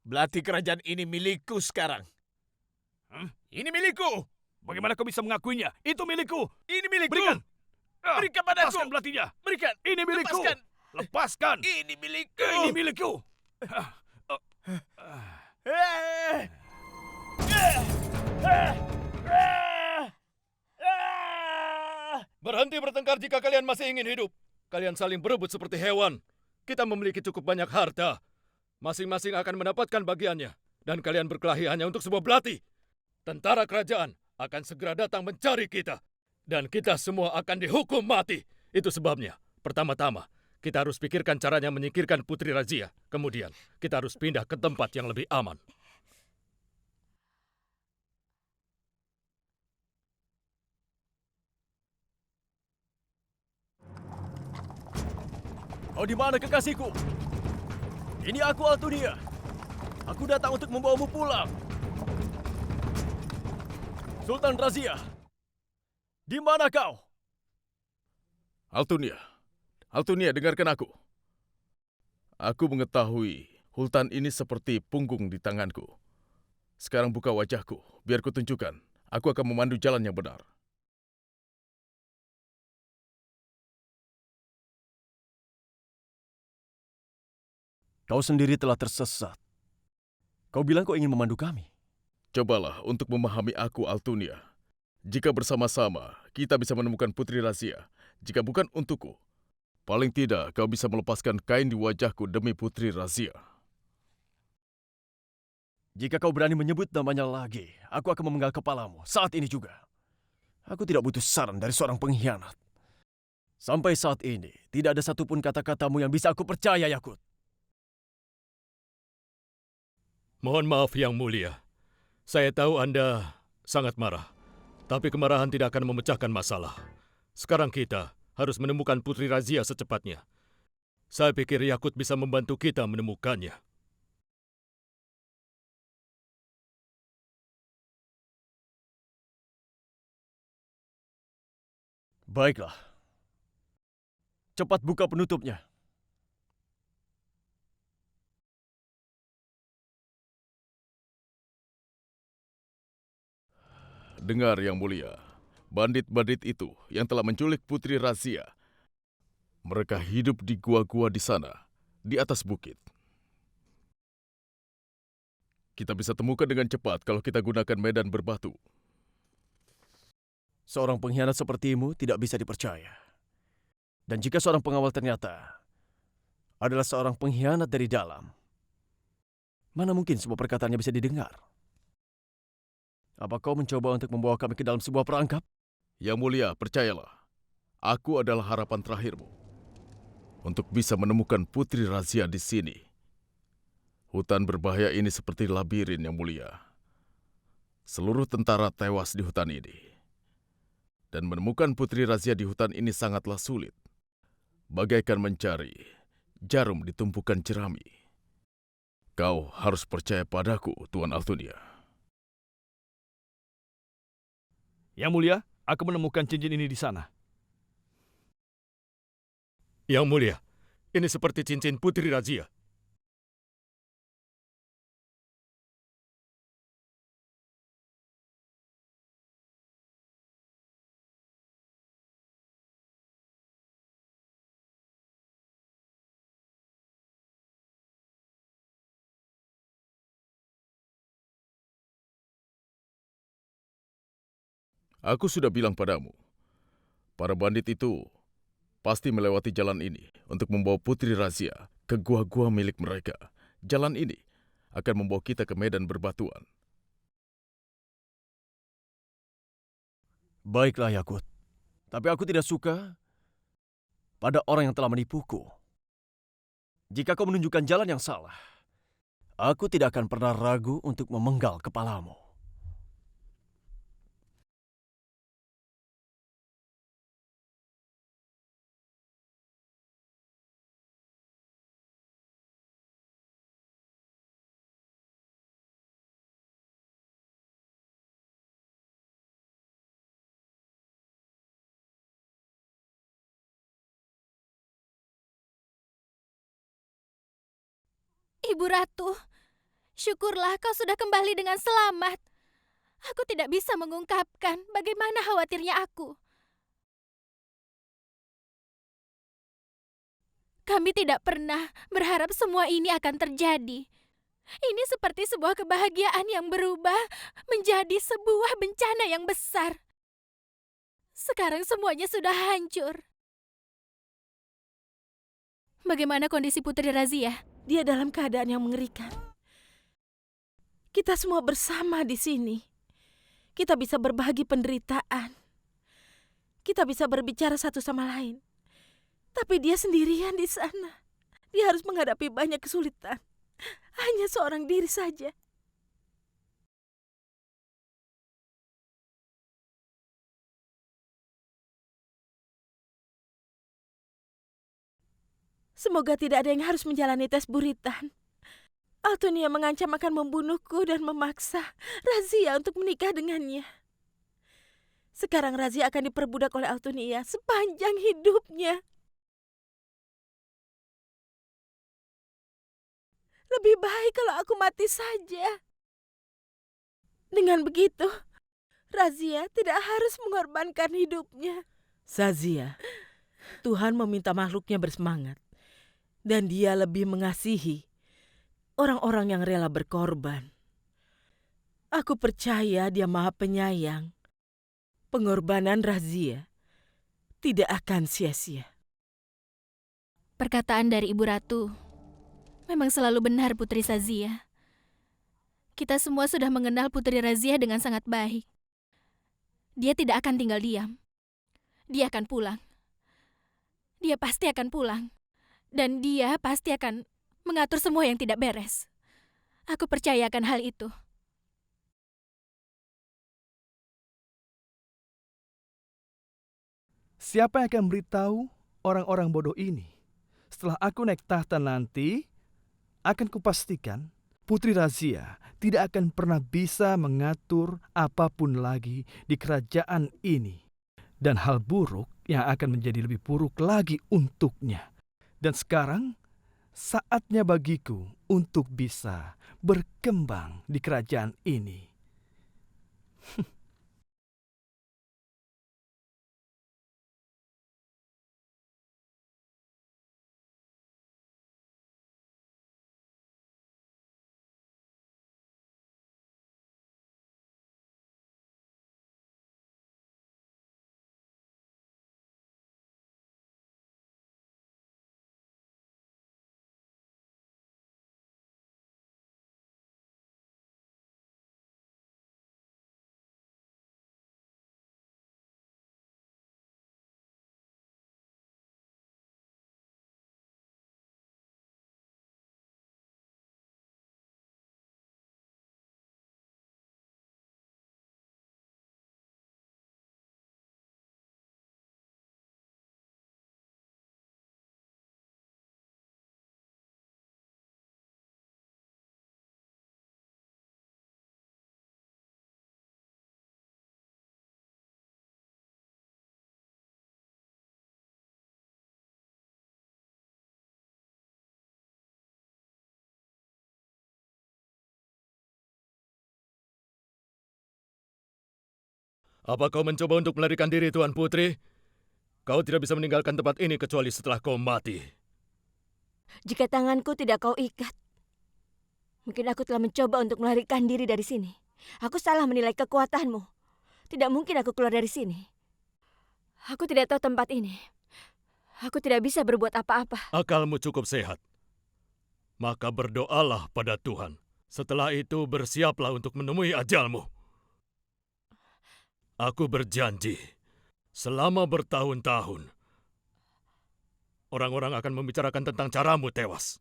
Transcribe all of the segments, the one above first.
Belati kerajaan ini milikku sekarang. Ini milikku. Bagaimana kau bisa mengakuinya? Itu milikku. Ini milikku. Berikan. Berikan padaku. Lepaskan belatinya. Berikan. Ini milikku. Lepaskan. Lepaskan. Ini milikku. Ini milikku. Eh. Berhenti bertengkar jika kalian masih ingin hidup. Kalian saling berebut seperti hewan. Kita memiliki cukup banyak harta. Masing-masing akan mendapatkan bagiannya. Dan kalian berkelahi hanya untuk sebuah belati. Tentara kerajaan akan segera datang mencari kita. Dan kita semua akan dihukum mati. Itu sebabnya, pertama-tama, kita harus pikirkan caranya menyingkirkan Putri Razia. Kemudian, kita harus pindah ke tempat yang lebih aman. Kau di mana kekasihku? Ini aku Altunia. Aku datang untuk membawamu pulang. Sultan Razia, di mana kau? Altunia. Altunia, dengarkan aku. Aku mengetahui Hultan ini seperti punggung di tanganku. Sekarang buka wajahku, biar kutunjukkan. Aku akan memandu jalan yang benar. Kau sendiri telah tersesat. Kau bilang kau ingin memandu kami. Cobalah untuk memahami aku, Altunia. Jika bersama-sama, kita bisa menemukan Putri Razia. Jika bukan untukku, paling tidak kau bisa melepaskan kain di wajahku demi Putri Razia. Jika kau berani menyebut namanya lagi, aku akan memenggal kepalamu saat ini juga. Aku tidak butuh saran dari seorang pengkhianat. Sampai saat ini, tidak ada satupun kata-katamu yang bisa aku percaya, Yakut. Mohon maaf, Yang Mulia. Saya tahu Anda sangat marah. Tapi kemarahan tidak akan memecahkan masalah. Sekarang kita harus menemukan Putri Razia secepatnya. Saya pikir Yakut bisa membantu kita menemukannya. Baiklah. Cepat buka penutupnya. Dengar, Yang Mulia. Bandit-bandit itu yang telah menculik Putri Razia. Mereka hidup di gua-gua di sana, di atas bukit. Kita bisa temukan dengan cepat kalau kita gunakan medan berbatu. Seorang pengkhianat sepertimu tidak bisa dipercaya. Dan jika seorang pengawal ternyata adalah seorang pengkhianat dari dalam, mana mungkin sebuah perkataannya bisa didengar? Apa kau mencoba untuk membawa kami ke dalam sebuah perangkap? Yang Mulia, percayalah. Aku adalah harapan terakhirmu. Untuk bisa menemukan Putri Razia di sini. Hutan berbahaya ini seperti labirin, Yang Mulia. Seluruh tentara tewas di hutan ini. Dan menemukan Putri Razia di hutan ini sangatlah sulit. Bagaikan mencari jarum di tumpukan jerami. Kau harus percaya padaku, Tuan Altunia. Yang Mulia, aku menemukan cincin ini di sana. Yang Mulia, ini seperti cincin Putri Razia. Aku sudah bilang padamu, para bandit itu pasti melewati jalan ini untuk membawa Putri Razia ke gua-gua milik mereka. Jalan ini akan membawa kita ke medan berbatuan. Baiklah, Yakut. Tapi aku tidak suka pada orang yang telah menipuku. Jika kau menunjukkan jalan yang salah, aku tidak akan pernah ragu untuk memenggal kepalamu. Ibu Ratu, Syukurlah kau sudah kembali dengan selamat. Aku tidak bisa mengungkapkan bagaimana khawatirnya aku. Kami tidak pernah berharap semua ini akan terjadi. Ini seperti sebuah kebahagiaan yang berubah menjadi sebuah bencana yang besar. Sekarang semuanya sudah hancur. Bagaimana kondisi Putri Razia? Dia dalam keadaan yang mengerikan. Kita semua bersama di sini. Kita bisa berbagi penderitaan. Kita bisa berbicara satu sama lain. Tapi dia sendirian di sana. Dia harus menghadapi banyak kesulitan. Hanya seorang diri saja. Semoga tidak ada yang harus menjalani tes buritan. Altunia mengancam akan membunuhku dan memaksa Razia untuk menikah dengannya. Sekarang Razia akan diperbudak oleh Altunia sepanjang hidupnya. Lebih baik kalau aku mati saja. Dengan begitu, Razia tidak harus mengorbankan hidupnya. Sazia, Tuhan meminta makhluknya bersemangat. Dan dia lebih mengasihi orang-orang yang rela berkorban. Aku percaya dia Maha Penyayang. Pengorbanan Razia tidak akan sia-sia. Perkataan dari Ibu Ratu memang selalu benar, Putri Sazia. Kita semua sudah mengenal Putri Razia dengan sangat baik. Dia tidak akan tinggal diam. Dia akan pulang. Dia pasti akan pulang. Dan dia pasti akan mengatur semua yang tidak beres. Aku percaya akan hal itu. Siapa yang akan beritahu orang-orang bodoh ini? Setelah aku naik tahta nanti, akan kupastikan Putri Razia tidak akan pernah bisa mengatur apapun lagi di kerajaan ini. Dan hal buruk yang akan menjadi lebih buruk lagi untuknya. Dan sekarang, saatnya bagiku untuk bisa berkembang di kerajaan ini. Apa kau mencoba untuk melarikan diri, Tuan Putri? Kau tidak bisa meninggalkan tempat ini kecuali setelah kau mati. Jika tanganku tidak kau ikat, mungkin aku telah mencoba untuk melarikan diri dari sini. Aku salah menilai kekuatanmu. Tidak mungkin aku keluar dari sini. Aku tidak tahu tempat ini. Aku tidak bisa berbuat apa-apa. Akalmu cukup sehat. Maka berdoalah pada Tuhan. Setelah itu bersiaplah untuk menemui ajalmu. Aku berjanji, selama bertahun-tahun, orang-orang akan membicarakan tentang caramu tewas.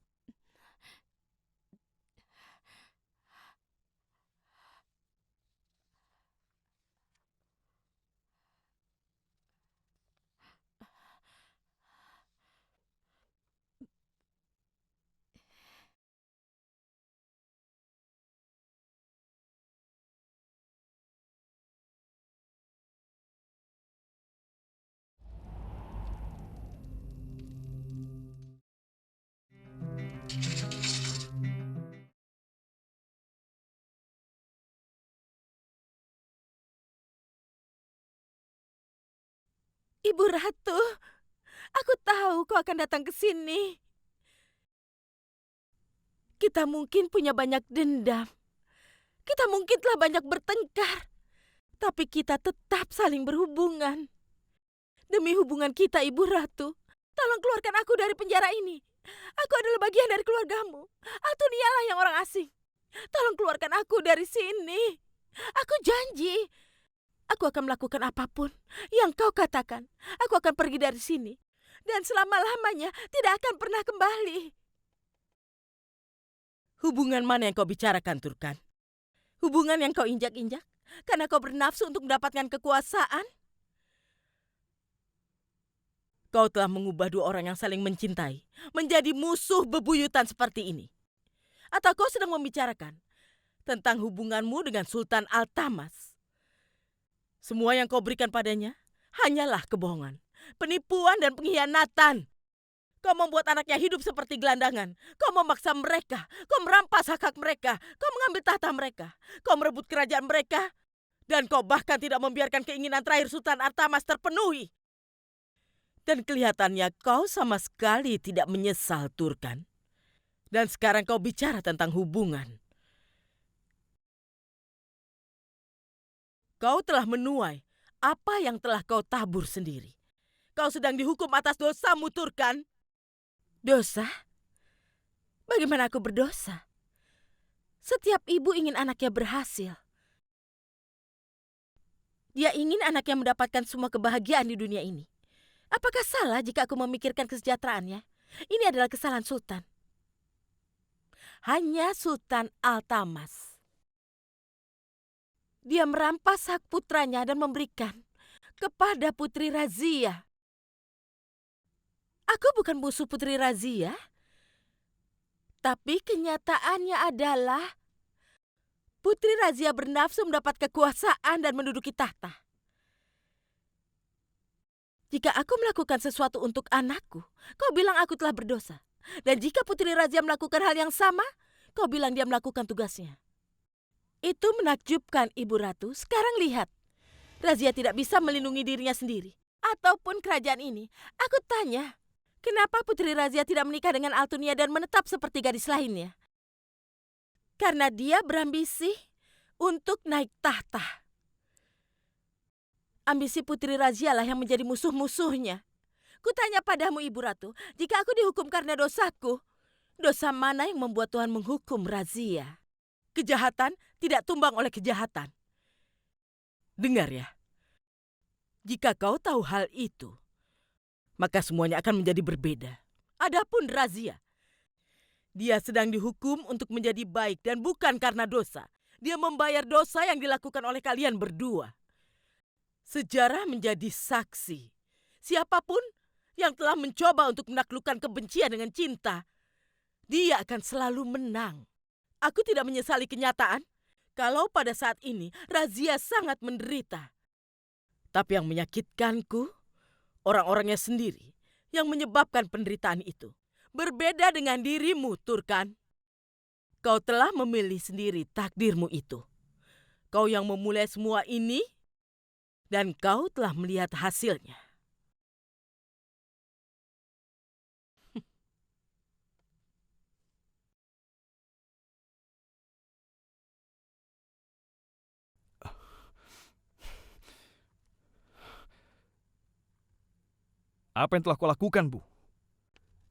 Ibu Ratu, aku tahu kau akan datang ke sini. Kita mungkin punya banyak dendam. Kita mungkin telah banyak bertengkar. Tapi kita tetap saling berhubungan. Demi hubungan kita, Ibu Ratu, tolong keluarkan aku dari penjara ini. Aku adalah bagian dari keluargamu. Altunia lah yang orang asing. Tolong keluarkan aku dari sini. Aku janji. Aku akan melakukan apapun yang kau katakan. Aku akan pergi dari sini. Dan selama-lamanya tidak akan pernah kembali. Hubungan mana yang kau bicarakan, Turkan? Hubungan yang kau injak-injak? Karena kau bernafsu untuk mendapatkan kekuasaan? Kau telah mengubah dua orang yang saling mencintai menjadi musuh bebuyutan seperti ini. Atau kau sedang membicarakan tentang hubunganmu dengan Sultan Al-Tamas? Semua yang kau berikan padanya hanyalah kebohongan, penipuan dan pengkhianatan. Kau membuat anaknya hidup seperti gelandangan. Kau memaksa mereka. Kau merampas hak-hak mereka. Kau mengambil tahta mereka. Kau merebut kerajaan mereka. Dan kau bahkan tidak membiarkan keinginan terakhir Sultan Al-Tamas terpenuhi. Dan kelihatannya kau sama sekali tidak menyesal, Turkan. Dan sekarang kau bicara tentang hubungan. Kau telah menuai apa yang telah kau tabur sendiri. Kau sedang dihukum atas dosamu, Turkan. Dosa? Bagaimana aku berdosa? Setiap ibu ingin anaknya berhasil. Dia ingin anaknya mendapatkan semua kebahagiaan di dunia ini. Apakah salah jika aku memikirkan kesejahteraannya? Ini adalah kesalahan Sultan. Hanya Sultan Al-Tamas. Dia merampas hak putranya dan memberikan kepada Putri Razia. Aku bukan musuh Putri Razia. Tapi kenyataannya adalah Putri Razia bernafsu mendapat kekuasaan dan menduduki tahta. Jika aku melakukan sesuatu untuk anakku, kau bilang aku telah berdosa. Dan jika Putri Razia melakukan hal yang sama, kau bilang dia melakukan tugasnya. Itu menakjubkan, Ibu Ratu. Sekarang lihat, Razia tidak bisa melindungi dirinya sendiri. Ataupun kerajaan ini. Aku tanya, kenapa Putri Razia tidak menikah dengan Altunia dan menetap seperti gadis lainnya? Karena dia berambisi untuk naik tahta. Ambisi Putri Razia lah yang menjadi musuh-musuhnya. Kutanya padamu, Ibu Ratu, jika aku dihukum karena dosaku, dosa mana yang membuat Tuhan menghukum Razia? Kejahatan tidak tumbang oleh kejahatan. Dengar ya, jika kau tahu hal itu, maka semuanya akan menjadi berbeda. Adapun Razia, dia sedang dihukum untuk menjadi baik dan bukan karena dosa. Dia membayar dosa yang dilakukan oleh kalian berdua. Sejarah menjadi saksi. Siapapun yang telah mencoba untuk menaklukkan kebencian dengan cinta, dia akan selalu menang. Aku tidak menyesali kenyataan kalau pada saat ini Razia sangat menderita. Tapi yang menyakitkanku, orang-orangnya sendiri yang menyebabkan penderitaan itu. Berbeda dengan dirimu, Turkan. Kau telah memilih sendiri takdirmu itu. Kau yang memulai semua ini, dan kau telah melihat hasilnya. Apa yang telah kau lakukan, Bu?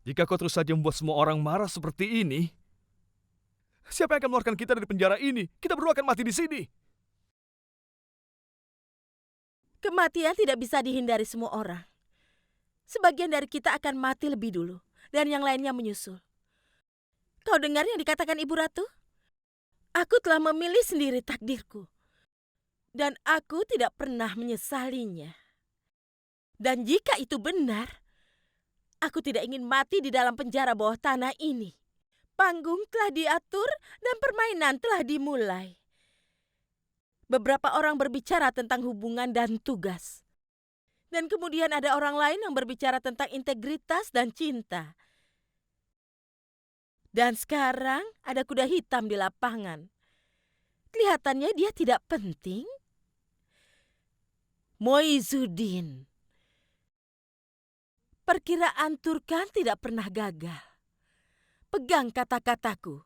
Jika kau terus saja membuat semua orang marah seperti ini, siapa yang akan mengeluarkan kita dari penjara ini? Kita berdua akan mati di sini. Kematian tidak bisa dihindari semua orang. Sebagian dari kita akan mati lebih dulu, dan yang lainnya menyusul. Kau dengar yang dikatakan Ibu Ratu? Aku telah memilih sendiri takdirku. Dan aku tidak pernah menyesalinya. Dan jika itu benar, aku tidak ingin mati di dalam penjara bawah tanah ini. Panggung telah diatur dan permainan telah dimulai. Beberapa orang berbicara tentang hubungan dan tugas. Dan kemudian ada orang lain yang berbicara tentang integritas dan cinta. Dan sekarang ada kuda hitam di lapangan. Kelihatannya dia tidak penting. Moizuddin. Perkiraan Turkan tidak pernah gagal. Pegang kata-kataku.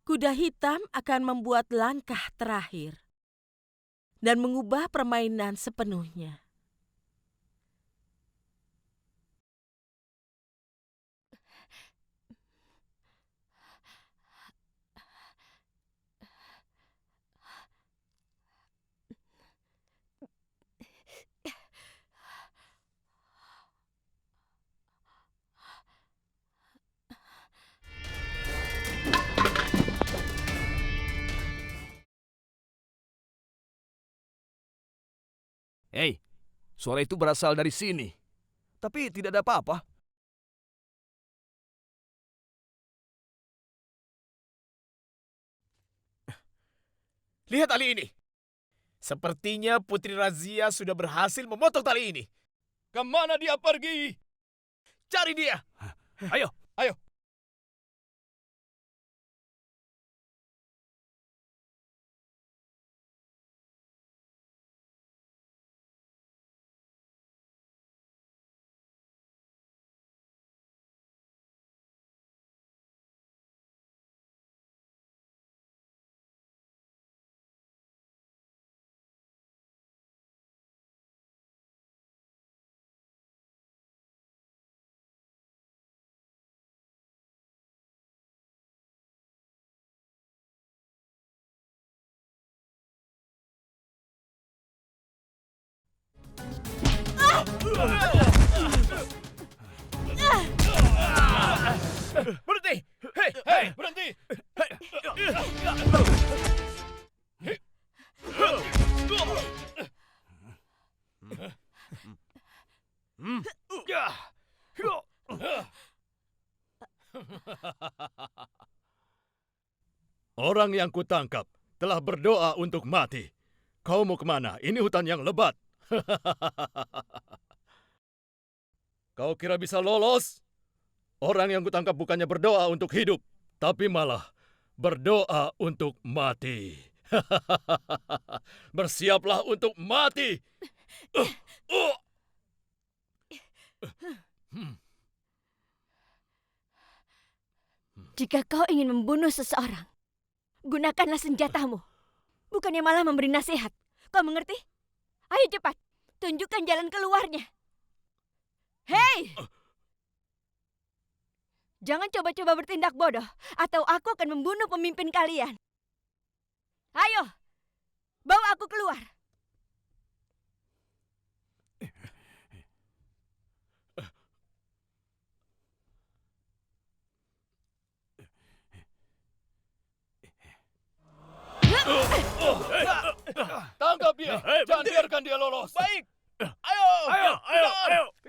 Kuda hitam akan membuat langkah terakhir dan mengubah permainan sepenuhnya. Hei, suara itu berasal dari sini. Tapi tidak ada apa-apa. Lihat tali ini. Sepertinya Putri Razia sudah berhasil memotong tali ini. Kemana dia pergi? Cari dia. Ayo, Ayo. Berhenti. Hei, Berhenti! Orang yang kutangkap telah berdoa untuk mati. Kau mau kemana? Ini hutan yang lebat. Kau kira bisa lolos? Orang yang kutangkap bukannya berdoa untuk hidup, tapi malah berdoa untuk mati. Bersiaplah untuk mati. Jika kau ingin membunuh seseorang, gunakanlah senjatamu. Bukannya malah memberi nasihat. Kau mengerti? Ayo cepat, tunjukkan jalan keluarnya. Hei! Jangan coba-coba bertindak bodoh, atau aku akan membunuh pemimpin kalian. Ayo, bawa aku keluar. Tangkap dia. Jangan biarkan dia lolos. baik. Ayo.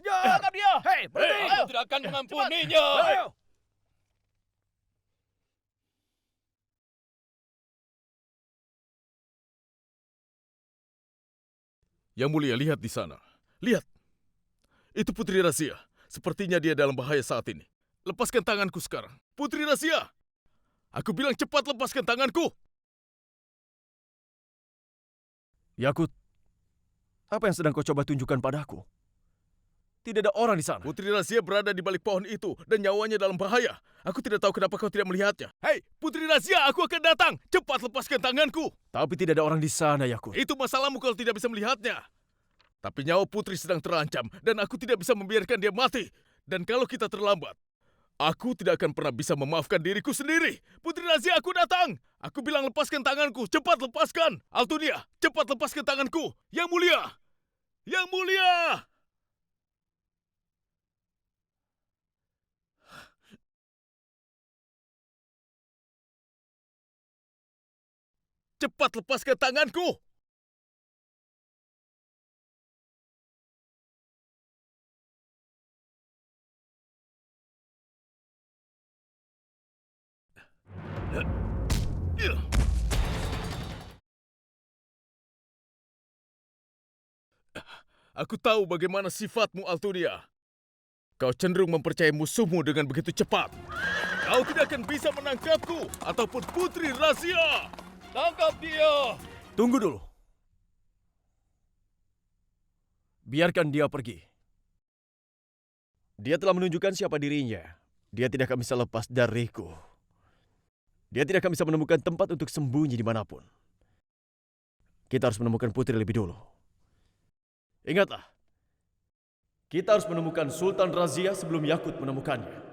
kejar. Tangkap dia. Hei, berhenti. Aku tidak akan mengampuninya. Ayo. Yang mulia, lihat di sana. Lihat. Itu Putri Razia. Sepertinya dia dalam bahaya saat ini. Lepaskan tanganku sekarang. Putri Razia. Aku bilang cepat lepaskan tanganku. Yakut, apa yang sedang kau coba tunjukkan padaku? Tidak ada orang di sana. Putri Razia berada di balik pohon itu dan nyawanya dalam bahaya. Aku tidak tahu kenapa kau tidak melihatnya. Hei, Putri Razia, aku akan datang. Cepat lepaskan tanganku. Tapi tidak ada orang di sana, Yakut. Itu masalahmu kalau tidak bisa melihatnya. Tapi nyawa Putri sedang terancam dan aku tidak bisa membiarkan dia mati. Dan kalau kita terlambat, aku tidak akan pernah bisa memaafkan diriku sendiri. Putri Razia, aku datang. Aku bilang lepaskan tanganku. Cepat lepaskan. Altunia, cepat lepaskan tanganku. Yang mulia. Yang mulia. Cepat lepaskan tanganku. Aku tahu bagaimana sifatmu, Altunia. Kau cenderung mempercayai musuhmu dengan begitu cepat. Kau tidak akan bisa menangkapku ataupun Putri Razia. Tangkap dia. Tunggu dulu. Biarkan dia pergi. Dia telah menunjukkan siapa dirinya. Dia tidak akan bisa lepas dariku. Dia tidak akan bisa menemukan tempat untuk sembunyi dimanapun. Kita harus menemukan putri lebih dulu. Ingatlah, kita harus menemukan Sultan Razia sebelum Yakut menemukannya.